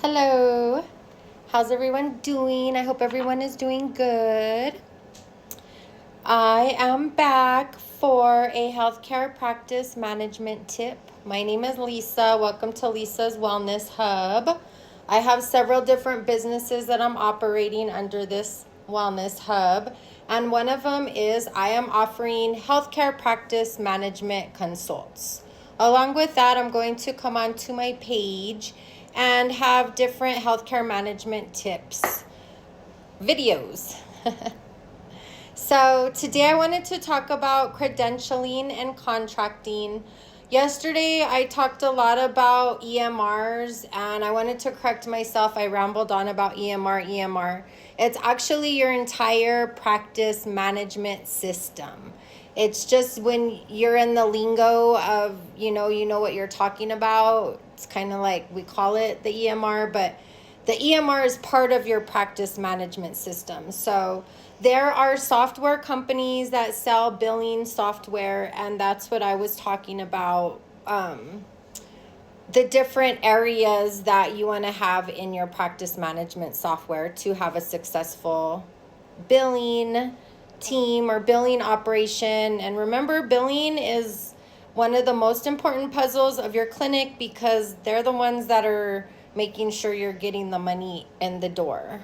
Hello, how's everyone doing? I hope everyone is doing good. I am back for a healthcare practice management tip. My name is Lisa. Welcome to Lisa's Wellness Hub. I have several different businesses that I'm operating under this Wellness Hub, and one of them is I am offering healthcare practice management consults. Along with that, I'm going to come onto my page and have different healthcare management tips videos. So today I wanted to talk about credentialing and contracting. Yesterday I talked a lot about EMRs, and I wanted to correct myself. I rambled on about EMR. It's actually your entire practice management system. It's just when you're in the lingo of, you know what you're talking about. It's kind of like we call it the EMR, but the EMR is part of your practice management system. So there are software companies that sell billing software, and that's what I was talking about. The different areas that you want to have in your practice management software to have a successful billing team or billing operation. And remember, billing is one of the most important puzzles of your clinic because they're the ones that are making sure you're getting the money in the door.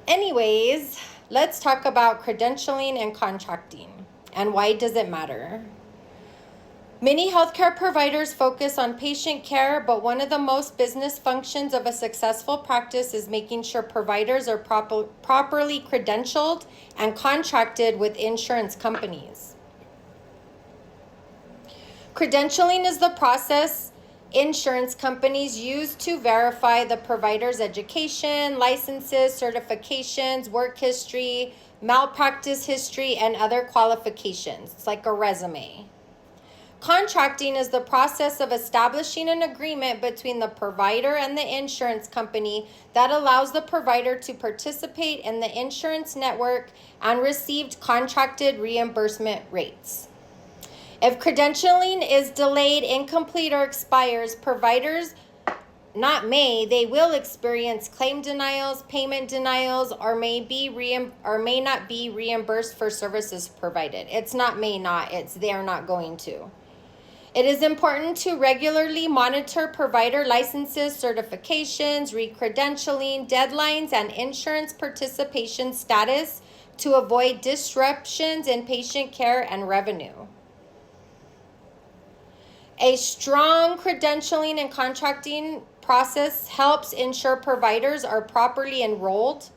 Anyways, let's talk about credentialing and contracting and why does it matter. Many healthcare providers focus on patient care, but one of the most business functions of a successful practice is making sure providers are properly credentialed and contracted with insurance companies. Credentialing is the process insurance companies use to verify the provider's education, licenses, certifications, work history, malpractice history, and other qualifications. It's like a resume. Contracting is the process of establishing an agreement between the provider and the insurance company that allows the provider to participate in the insurance network and receive contracted reimbursement rates. If credentialing is delayed, incomplete, or expires, providers they will experience claim denials, payment denials, or may not be reimbursed for services provided. It's not may not, it's they're not going to. It is important to regularly monitor provider licenses, certifications, recredentialing, deadlines, and insurance participation status to avoid disruptions in patient care and revenue. A strong credentialing and contracting process helps ensure providers are properly enrolled,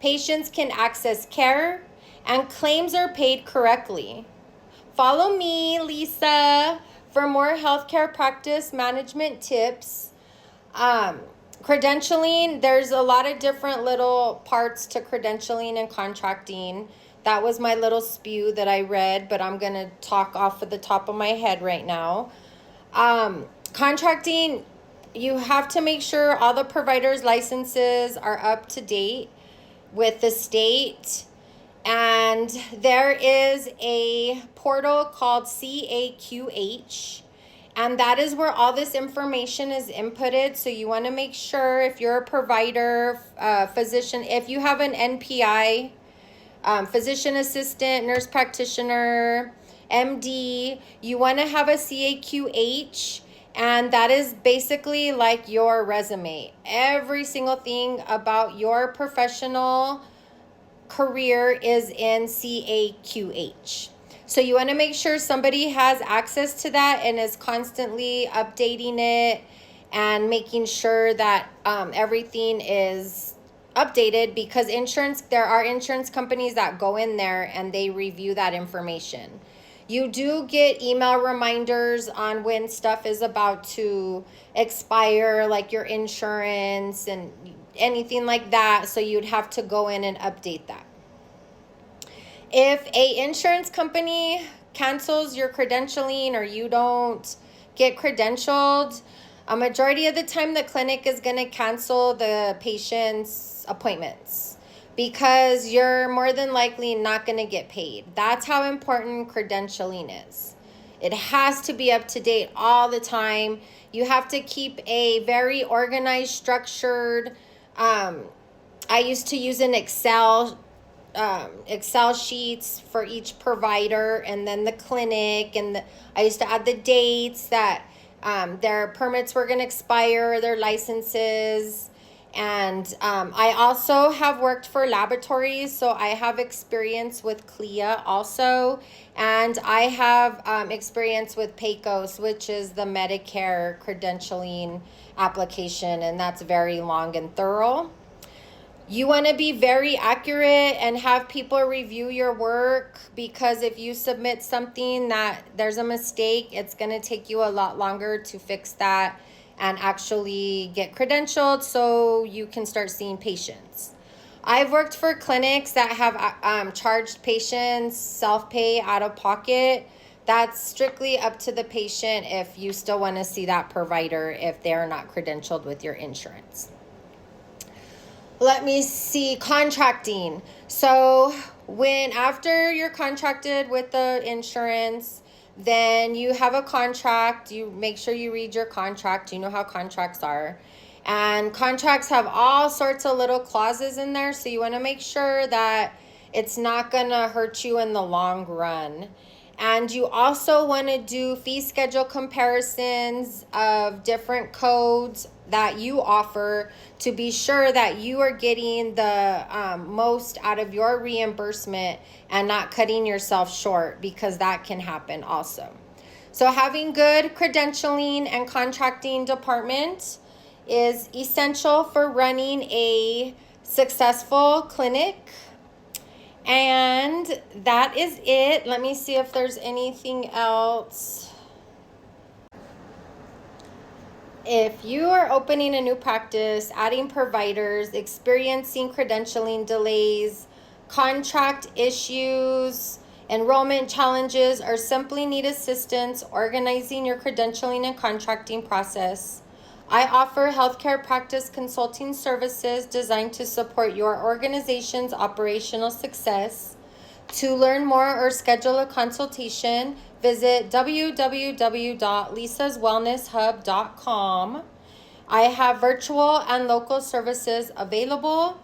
patients can access care, and claims are paid correctly. Follow me, Lisa, for more healthcare practice management tips. Credentialing, there's a lot of different little parts to credentialing and contracting. That was my little spew that I read, but I'm going to talk off of the top of my head right now. Contracting, you have to make sure all the providers' licenses are up to date with the state. And there is a portal called CAQH, and that is where all this information is inputted. So you want to make sure if you're a provider, physician, if you have an NPI, physician assistant, nurse practitioner, MD, you want to have a CAQH, and that is basically like your resume. Every single thing about your professional career is in CAQH. So you want to make sure somebody has access to that and is constantly updating it and making sure that everything is updated, because there are insurance companies that go in there and they review that information. You do get email reminders on when stuff is about to expire, like your insurance and anything like that. So you'd have to go in and update that. If a insurance company cancels your credentialing or you don't get credentialed, a majority of the time the clinic is going to cancel the patient's appointments because you're more than likely not going to get paid. That's how important credentialing is. It has to be up to date all the time. You have to keep a very organized, structured. I used to use an Excel sheets for each provider, and then the clinic, and I used to add the dates that their permits were going to expire, their licenses. And I also have worked for laboratories, so I have experience with CLIA also. And I have experience with PACOS, which is the Medicare credentialing application, and that's very long and thorough. You want to be very accurate and have people review your work, because if you submit something that there's a mistake, it's going to take you a lot longer to fix that and actually get credentialed so you can start seeing patients. I've worked for clinics that have charged patients self-pay out of pocket. That's strictly up to the patient if you still want to see that provider if they're not credentialed with your insurance. Let me see, contracting. So after you're contracted with the insurance, then you have a contract. You make sure you read your contract. You know how contracts are. And contracts have all sorts of little clauses in there, so you want to make sure that it's not going to hurt you in the long run. And you also want to do fee schedule comparisons of different codes that you offer to be sure that you are getting the most out of your reimbursement and not cutting yourself short, because that can happen also. So having good credentialing and contracting department is essential for running a successful clinic. And that is it. Let me see if there's anything else. If you are opening a new practice, adding providers, experiencing credentialing delays, contract issues, enrollment challenges, or simply need assistance organizing your credentialing and contracting process, I offer healthcare practice consulting services designed to support your organization's operational success. To learn more or schedule a consultation, visit www.lisaswellnesshub.com. I have virtual and local services available.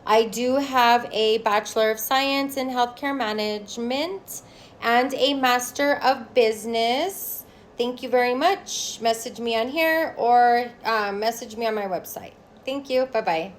I do have a Bachelor of Science in Healthcare Management and a Master of Business. Thank you very much. Message me on here or message me on my website. Thank you. Bye-bye.